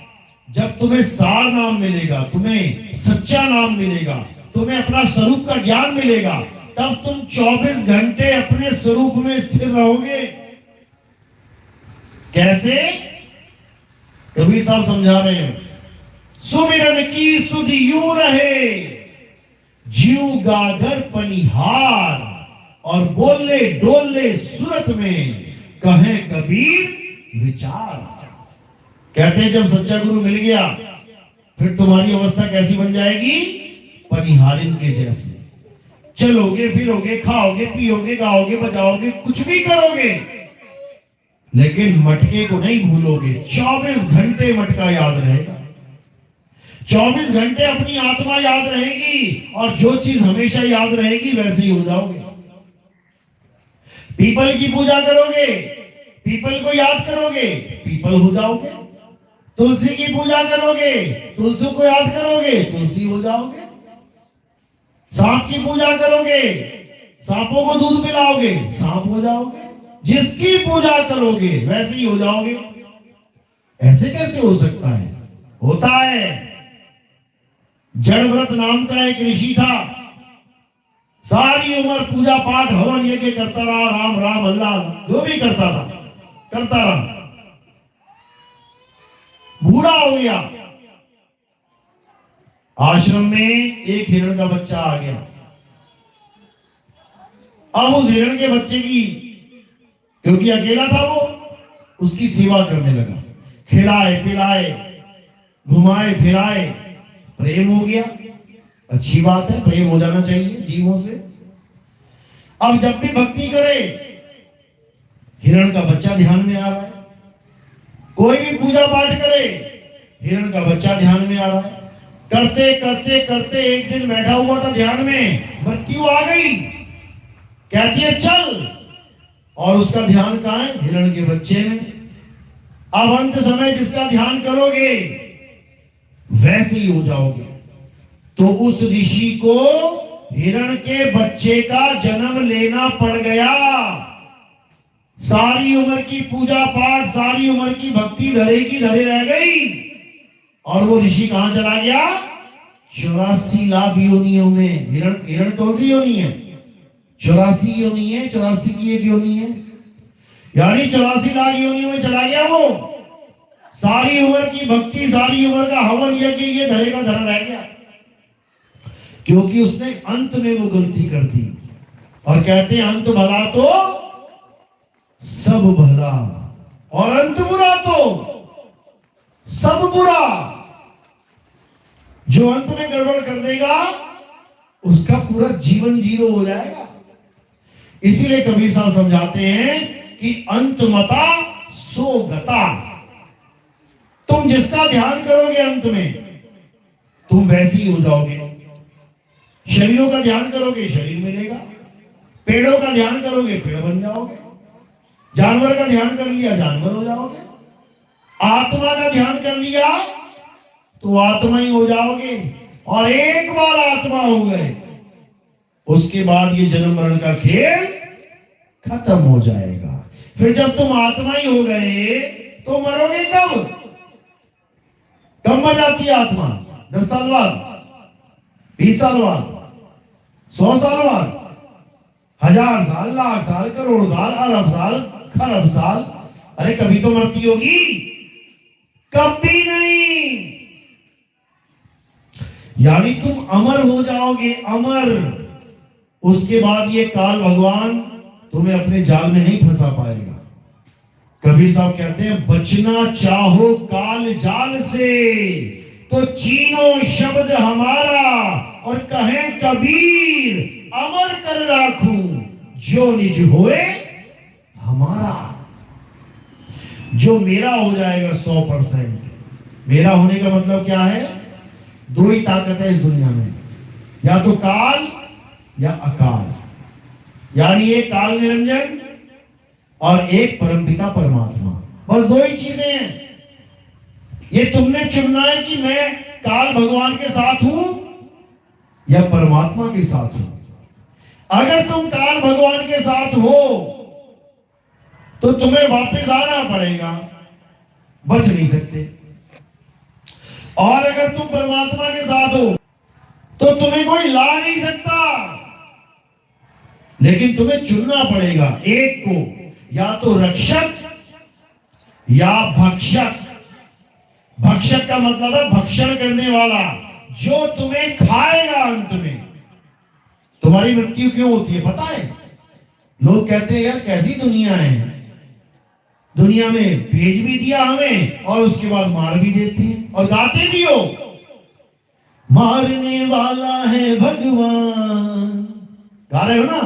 जब तुम्हें सार नाम मिलेगा, तुम्हें सच्चा नाम मिलेगा, तुम्हें अपना स्वरूप का ज्ञान मिलेगा, तब तुम 24 घंटे अपने स्वरूप में स्थिर रहोगे। कैसे? कबीर साहब समझा रहे हैं, सुमिरन की सुध यूं रहे, जीव गागर पनिहार, और बोले डोले सूरत में, कहे कबीर विचार। कहते हैं जब सच्चा गुरु मिल गया फिर तुम्हारी अवस्था कैसी बन जाएगी? पनिहारिन के जैसे। चलोगे, फिरोगे, खाओगे, पियोगे, गाओगे, बजाओगे, कुछ भी करोगे, लेकिन मटके को नहीं भूलोगे। 24 घंटे मटका याद रहेगा, 24 घंटे अपनी आत्मा याद रहेगी। और जो चीज हमेशा याद रहेगी वैसे ही हो जाओगे। पीपल की पूजा करोगे, पीपल को याद करोगे, पीपल हो जाओगे। तुलसी की पूजा करोगे, तुलसी को याद करोगे, तुलसी हो जाओगे। सांप की पूजा करोगे, सांपों को दूध पिलाओगे, सांप हो जाओगे। जिसकी पूजा करोगे वैसे ही हो जाओगे। ऐसे कैसे हो सकता है? होता है। जड़व्रत नाम का एक ऋषि था, सारी उम्र पूजा पाठ हवन यज्ञ करता रहा, राम राम अल्लाह जो भी करता था करता रहा, बूढ़ा हो गया। आश्रम में एक हिरण का बच्चा आ गया। अब उस हिरण के बच्चे की, क्योंकि अकेला था वो, उसकी सेवा करने लगा, खिलाए पिलाए घुमाए फिराए, प्रेम हो गया। अच्छी बात है, प्रेम हो जाना चाहिए जीवों से। अब जब भी भक्ति करे, हिरण का बच्चा ध्यान में आ रहा है, कोई भी पूजा पाठ करे, हिरण का बच्चा ध्यान में आ रहा है। करते करते करते एक दिन बैठा हुआ था ध्यान में, मृत्यु आ गई, कहती है चल, और उसका ध्यान कहां है? हिरण के बच्चे में। अब अंत समय जिसका ध्यान करोगे वैसे ही हो जाओगे। तो उस ऋषि को हिरण के बच्चे का जन्म लेना पड़ गया। सारी उम्र की पूजा पाठ, सारी उम्र की भक्ति धरे की धरे रह गई, और वो ऋषि कहां चला गया? 84 लाख योनियों में। हिरण कौन सी योनि है? 84 योनि है, 84 की एक योनि है, यानी 84 लाख योनियों में चला गया वो। सारी उम्र की भक्ति, सारी उम्र का हवन यज्ञ ये धरे का धरा रह गया, क्योंकि उसने अंत में वो गलती कर दी। और कहते हैं अंत भला तो सब भला, और अंत बुरा तो सब बुरा। जो अंत में गड़बड़ कर देगा उसका पूरा जीवन जीरो हो जाएगा। इसीलिए कबीर साहब समझाते हैं कि अंत मता सो गता। तुम जिसका ध्यान करोगे अंत में तुम वैसे ही हो जाओगे। शरीरों का ध्यान करोगे शरीर मिलेगा, पेड़ों का ध्यान करोगे पेड़ बन जाओगे, जानवर का ध्यान कर लिया जानवर हो जाओगे, आत्मा का ध्यान कर लिया तो आत्मा ही हो जाओगे। और एक बार आत्मा हो गए उसके बाद ये जन्म मरण का खेल खत्म हो जाएगा। फिर जब तुम आत्मा ही हो गए तो मरोगे कब? कब मर जाती है आत्मा? 10 साल बाद, 20 साल बाद, 100 साल बाद, 1000 साल, लाख साल, करोड़ साल, अरब साल, खरब साल? अरे कभी तो मरती होगी, कभी नहीं। यानी तुम अमर हो जाओगे, अमर। उसके बाद ये काल भगवान तुम्हें अपने जाल में नहीं फंसा पाएगा। कबीर साहब कहते हैं बचना चाहो काल जाल से तो चीनो शब्द हमारा, और कहे कबीर अमर कर राखूं जो निज होए हमारा। जो मेरा हो जाएगा 100%। मेरा होने का मतलब क्या है? दो ही ताकत है इस दुनिया में, या तो काल या अकाल। यानी एक काल निरंजन और एक परमपिता परमात्मा, बस दो ही चीजें हैं। ये तुमने चुनना है कि मैं काल भगवान के साथ हूं या परमात्मा के साथ हूं। अगर तुम काल भगवान के साथ हो तो तुम्हें वापस आना पड़ेगा, बच नहीं सकते। और अगर तुम परमात्मा के साथ हो तो तुम्हें कोई ला नहीं सकता, लेकिन तुम्हें चुनना पड़ेगा एक को, या तो रक्षक या भक्षक। भक्षक का मतलब है भक्षण करने वाला, जो तुम्हें खाएगा अंत में। तुम्हारी मृत्यु क्यों होती है पता है? लोग कहते हैं यार कैसी दुनिया है, दुनिया में भेज भी दिया हमें और उसके बाद मार भी देते हैं, और गाते भी हो मारने वाला है भगवान, गा रहे हो ना?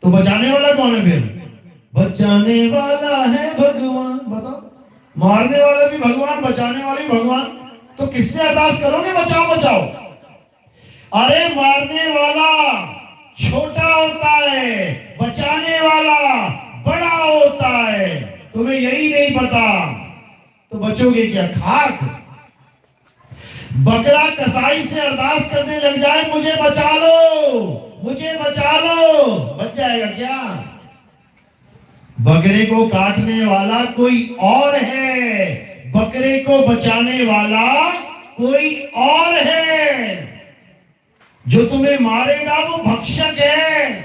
तो बचाने वाला कौन है फिर? बचाने वाला है भगवान। बताओ, मारने वाला भी भगवान, बचाने वाले भी भगवान, तो किससे अरदास करोगे बचाओ बचाओ? अरे मारने वाला छोटा होता है, बचाने वाला बड़ा होता है। तुम्हें यही नहीं पता तो बचोगे क्या? खाक। बकरा कसाई से अरदास करने लग जाए मुझे बचा लो मुझे बचा लो, बच जाएगा क्या? बकरे को काटने वाला कोई और है, बकरे को बचाने वाला कोई और है। जो तुम्हें मारेगा वो भक्षक है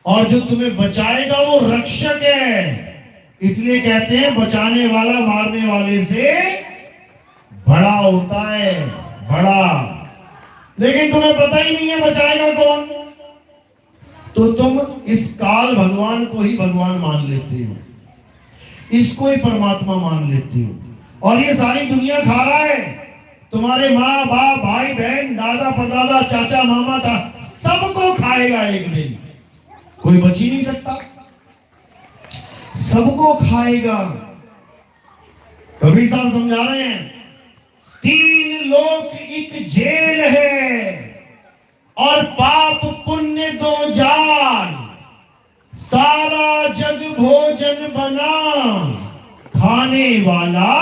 और जो तुम्हें बचाएगा वो रक्षक है। इसलिए कहते हैं बचाने वाला मारने वाले से बड़ा होता है, बड़ा। लेकिन तुम्हें पता ही नहीं है बचाएगा कौन, तो तुम इस काल भगवान को ही भगवान मान लेते हो, इसको ही परमात्मा मान लेते हो। और ये सारी दुनिया खा रहा है, तुम्हारे माँ बाप भाई बहन दादा परदादा चाचा मामा था, सबको खाएगा एक दिन, कोई बच ही नहीं सकता, सबको खाएगा। कबीर साहब समझा रहे हैं, तीन लोक एक जेल है और पाप पुण्य दो जाल, सारा जग भोजन बना खाने वाला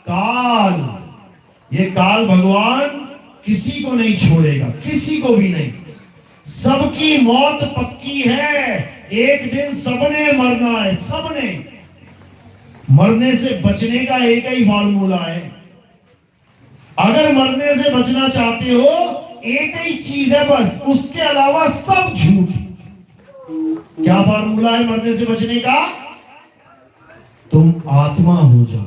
काल। ये काल भगवान किसी को नहीं छोड़ेगा, किसी को भी नहीं। सबकी मौत पक्की है, एक दिन सबने मरना है, सबने। मरने से बचने का एक ही फार्मूला है, अगर मरने से बचना चाहते हो एक ही चीज है बस, उसके अलावा सब झूठ। क्या फार्मूला है मरने से बचने का? तुम आत्मा हो जाओ।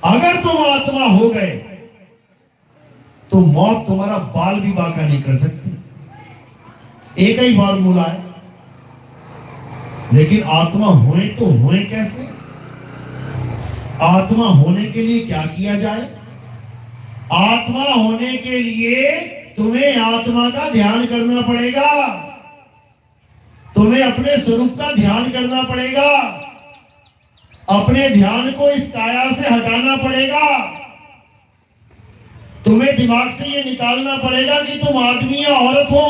अगर तुम आत्मा हो गए तो मौत तुम्हारा बाल भी बांका नहीं कर सकती। एक ही फार्मूला है। लेकिन आत्मा होए तो होए कैसे? आत्मा होने के लिए क्या किया जाए? आत्मा होने के लिए तुम्हें आत्मा का ध्यान करना पड़ेगा, तुम्हें अपने स्वरूप का ध्यान करना पड़ेगा, अपने ध्यान को इस काया से हटाना पड़ेगा। तुम्हें दिमाग से ये निकालना पड़ेगा कि तुम आदमी या औरत हो।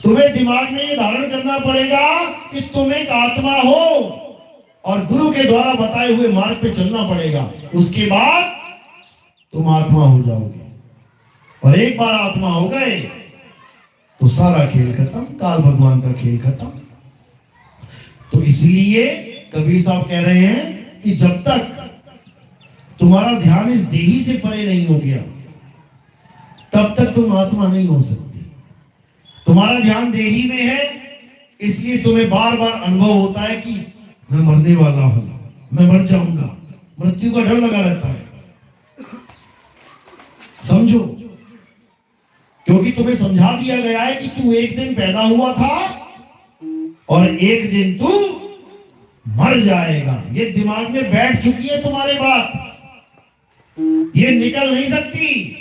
तुम्हें दिमाग में ये धारण करना पड़ेगा कि तुम एक आत्मा हो और गुरु के द्वारा बताए हुए मार्ग पे चलना पड़ेगा। उसके बाद तुम आत्मा हो जाओगे। और एक बार आत्मा हो गए तो सारा खेल खत्म, काल भगवान का खेल खत्म। तो इसलिए कबीर साहब कह रहे हैं कि जब तक तुम्हारा ध्यान इस देही से परे नहीं हो गया तब तक तुम आत्मा नहीं हो सकती। तुम्हारा ध्यान देही में है, इसलिए तुम्हें बार बार अनुभव होता है कि मैं मरने वाला हूं, मैं मर जाऊंगा, मृत्यु का डर लगा रहता है। समझो, क्योंकि तुम्हें समझा दिया गया है कि तू एक दिन पैदा हुआ था और एक दिन तू मर जाएगा। ये दिमाग में बैठ चुकी है तुम्हारे बात, ये निकल नहीं सकती।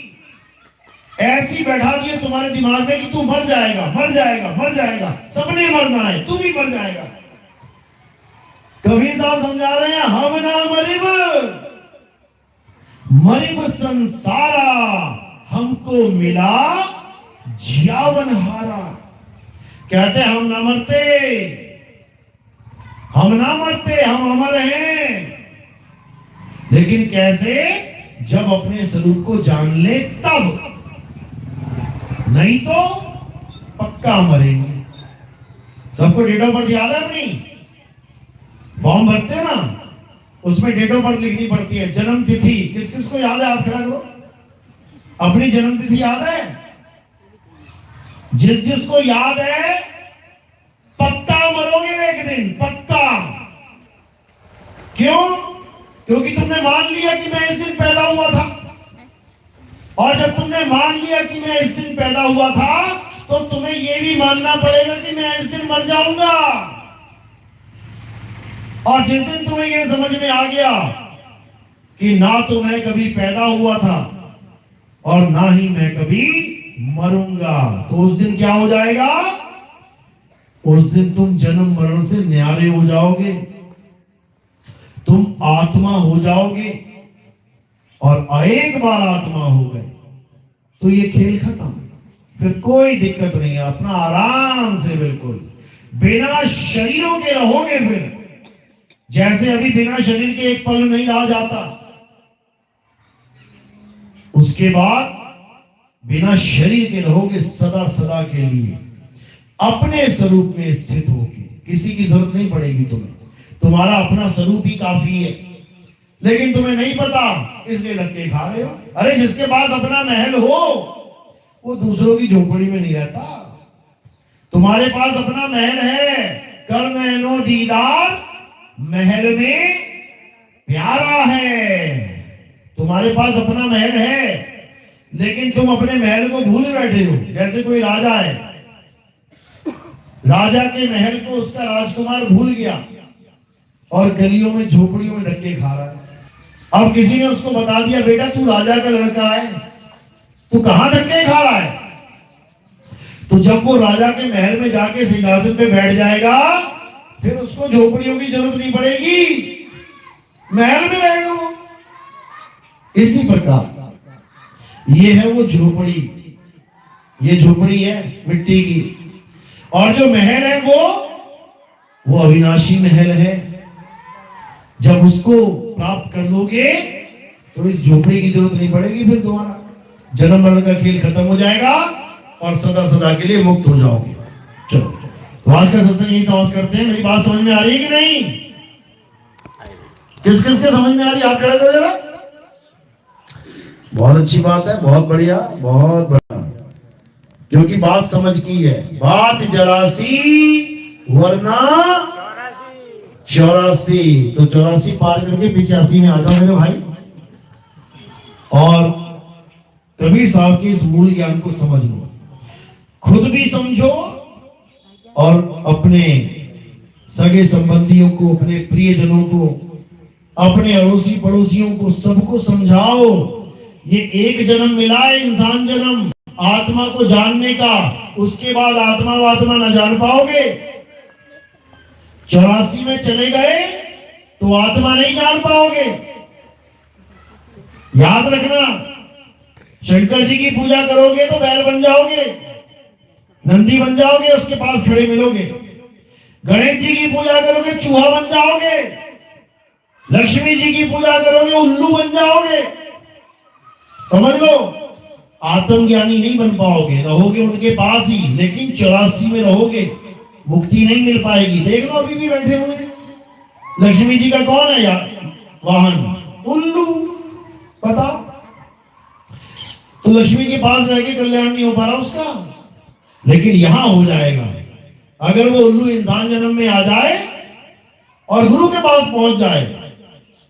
ऐसी बैठा दिए तुम्हारे दिमाग में कि तू मर जाएगा, मर जाएगा, मर जाएगा, सबने मरना है, तू भी मर जाएगा। कबीर साहब समझा रहे हैं, हम ना मरिब मरिब संसारा, हमको मिला जियावन हारा। कहते हम ना मरते, हम ना मरते, हम अमर हैं। लेकिन कैसे? जब अपने स्वरूप को जान ले तब, नहीं तो पक्का मरेंगे। सबको डेट ऑफ बर्थ याद है अपनी? फॉर्म भरते हो ना, उसमें डेट ऑफ बर्थ लिखनी पड़ती है, जन्म तिथि। किस किस को याद है? हाथ खड़ा करो। अपनी जन्म तिथि याद है? जिस जिसको याद है पक्का मरोगे एक दिन, पक्का। क्यों? क्योंकि तुमने मान लिया कि मैं इस दिन पैदा हुआ था, और जब तुमने मान लिया कि मैं इस दिन पैदा हुआ था तो तुम्हें यह भी मानना पड़ेगा कि मैं इस दिन मर जाऊंगा। और जिस दिन तुम्हें यह समझ में आ गया कि ना तो मैं कभी पैदा हुआ था और ना ही मैं कभी मरूंगा, तो उस दिन क्या हो जाएगा? उस दिन तुम जन्म मरण से न्यारे हो जाओगे, तुम आत्मा हो जाओगे। और एक बार आत्मा हो गए तो ये खेल खत्म, फिर कोई दिक्कत नहीं है। अपना आराम से बिल्कुल बिना शरीरों के रहोगे। फिर जैसे अभी बिना शरीर के एक पल नहीं रहा जाता, उसके बाद बिना शरीर के रहोगे सदा सदा के लिए, अपने स्वरूप में स्थित होके। किसी की जरूरत नहीं पड़ेगी तुम्हें, तुम्हारा अपना स्वरूप ही काफी है। लेकिन तुम्हें नहीं पता, इसलिए धक्के खा रहे हो। अरे जिसके पास अपना महल हो वो दूसरों की झोपड़ी में नहीं रहता। तुम्हारे पास अपना महल है, कर नैनो दीदार महल में प्यारा है। तुम्हारे पास अपना महल है, लेकिन तुम अपने महल को भूल बैठे हो। जैसे कोई राजा है, राजा के महल को उसका राजकुमार भूल गया और गलियों में झोपड़ियों में धक्के खा रहा है। अब किसी ने उसको बता दिया, बेटा तू राजा का लड़का है, तू कहां धक्के खा रहा है। तो जब वो राजा के महल में जाके सिंहासन पे बैठ जाएगा, फिर उसको झोपड़ियों की जरूरत नहीं पड़ेगी, महल में रहेगा वो। इसी प्रकार ये है वो झोपड़ी, ये झोपड़ी है मिट्टी की, और जो महल है वो अविनाशी महल है। जब उसको प्राप्त कर लोगे तो इस झोपड़ी की जरूरत नहीं पड़ेगी, फिर दोबारा जन्म मरण का खेल खत्म हो जाएगा और सदा सदा के लिए मुक्त हो जाओगे। चलो, तो आज का सत्संग यही समाप्त करते हैं। मेरी बात समझ में आ रही है कि नहीं? किस किस के समझ में आ रही है? आप खड़ा करो जरा। बहुत अच्छी बात है, बहुत बढ़िया, बहुत बढ़िया, क्योंकि बात समझ की है। बात जरासी वरना 84, तो 84 पार करके 85 में आ जाओ मेरे भाई। और कबीर साहब के इस मूल ज्ञान को समझ लो, खुद भी समझो और अपने सगे संबंधियों को, अपने प्रियजनों को, अपने अड़ोसी पड़ोसियों को, सबको समझाओ। ये एक जन्म मिला है, इंसान जन्म, आत्मा को जानने का। उसके बाद आत्मा वात्मा ना जान पाओगे। 84 में चले गए तो आत्मा नहीं जान पाओगे। याद रखना, शंकर जी की पूजा करोगे तो बैल बन जाओगे, नंदी बन जाओगे, उसके पास खड़े मिलोगे। गणेश जी की पूजा करोगे चूहा बन जाओगे, लक्ष्मी जी की पूजा करोगे उल्लू बन जाओगे। समझ लो, आत्मज्ञानी नहीं बन पाओगे, रहोगे उनके पास ही, लेकिन 84 में रहोगे, मुक्ति नहीं मिल पाएगी। देख लो अभी भी बैठे हुए हैं, लक्ष्मी जी का कौन है यार वाहन? उल्लू। पता, तो लक्ष्मी के पास रह के कल्याण नहीं हो पा रहा उसका, लेकिन यहां हो जाएगा। अगर वो उल्लू इंसान जन्म में आ जाए और गुरु के पास पहुंच जाए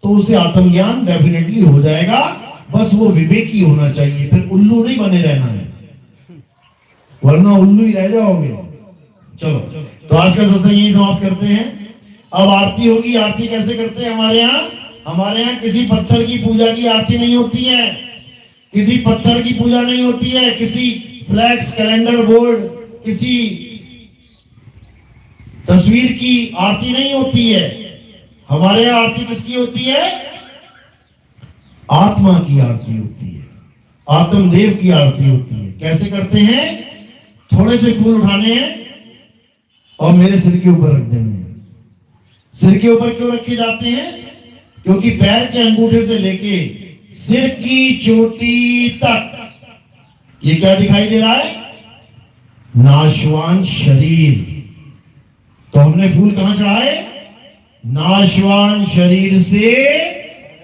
तो उसे आत्मज्ञान डेफिनेटली हो जाएगा। बस वो विवेकी होना चाहिए, फिर उल्लू नहीं बने रहना है, वरना उल्लू ही रह जाओगे। चलो, तो आज का सत्संग यही समाप्त करते हैं। अब आरती होगी। आरती कैसे करते हैं हमारे यहाँ? हमारे यहाँ किसी पत्थर की पूजा की आरती नहीं होती है, किसी पत्थर की पूजा नहीं होती है, किसी फ्लैक्स, कैलेंडर बोर्ड, किसी तस्वीर की आरती नहीं होती है। हमारे यहाँ आरती किसकी होती है? आत्मा की आरती होती है, आत्मदेव की आरती होती है। कैसे करते हैं? थोड़े से फूल उठाने हैं और मेरे सिर के ऊपर रख देने हैं। सिर के ऊपर क्यों रखे जाते हैं? क्योंकि पैर के अंगूठे से लेके सिर की चोटी तक ये क्या दिखाई दे रहा है? नाशवान शरीर। तो हमने फूल कहां चढ़ाए? नाशवान शरीर से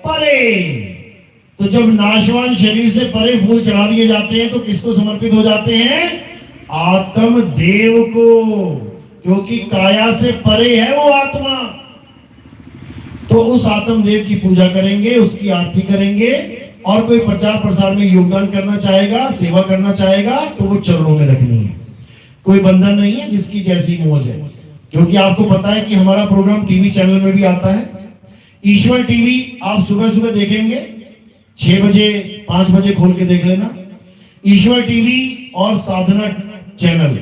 परे। तो जब नाशवान शरीर से परे फूल चढ़ा दिए जाते हैं तो किसको समर्पित हो जाते हैं? आत्मदेव को, क्योंकि काया से परे है वो आत्मा। तो उस आत्मदेव की पूजा करेंगे, उसकी आरती करेंगे। और कोई प्रचार प्रसार में योगदान करना चाहेगा, सेवा करना चाहेगा, तो वो चरणों में रखनी है। कोई बंधन नहीं है, जिसकी जैसी मौज है। क्योंकि आपको पता है कि हमारा प्रोग्राम टीवी चैनल में भी आता है। ईश्वर टीवी आप सुबह सुबह देखेंगे, 6 बजे 5 बजे खोल के देख लेना। ईश्वर टीवी और साधना चैनल,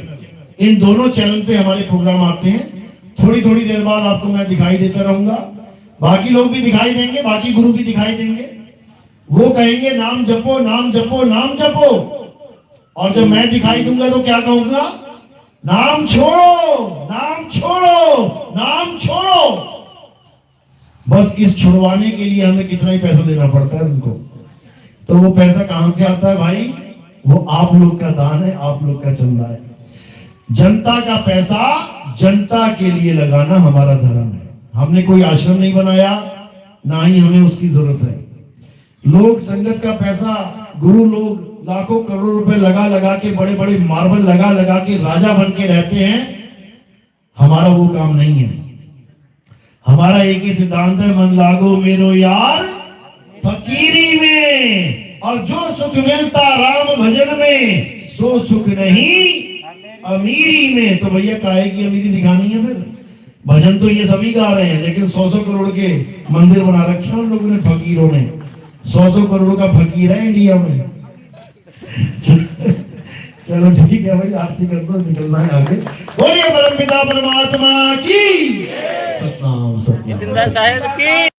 इन दोनों चैनल पे हमारे प्रोग्राम आते हैं। थोड़ी थोड़ी देर बाद आपको मैं दिखाई देता रहूंगा, बाकी लोग भी दिखाई देंगे, बाकी गुरु भी दिखाई देंगे। वो कहेंगे नाम जपो, नाम जपो, नाम जपो। और जब मैं दिखाई दूंगा तो क्या कहूंगा? नाम छोड़ो, नाम छोड़ो, नाम छोड़ो। बस इस छुड़वाने के लिए हमें कितना ही पैसा देना पड़ता है उनको। तो वो पैसा कहां से आता है भाई? वो आप लोग का दान है, आप लोग का चंदा है। जनता का पैसा जनता के लिए लगाना हमारा धर्म है। हमने कोई आश्रम नहीं बनाया, ना ही हमें उसकी जरूरत है। लोग संगत का पैसा, गुरु लोग लाखों करोड़ों रुपए लगा लगा के, बड़े बड़े मार्बल लगा लगा के राजा बन के रहते हैं। हमारा वो काम नहीं है। हमारा एक ही सिद्धांत है, मन लागो मेरो यार फकीरी में, और जो सुख मिलता राम भजन में सो सुख नहीं अमीरी में। तो भैया काहे की अमीरी दिखानी है? फिर भजन तो ये सभी गा रहे हैं, लेकिन 100-100 करोड़ के मंदिर बना रखे हैं उन लोगों ने, फकीरों ने। 100-100 करोड़ का फकीर है इंडिया में। चलो ठीक है भाई, आरती कर दो, निकलना है आगे। बोलिए परमपिता परमात्मा की सतनाम सतनाम। जिंदा साहेब की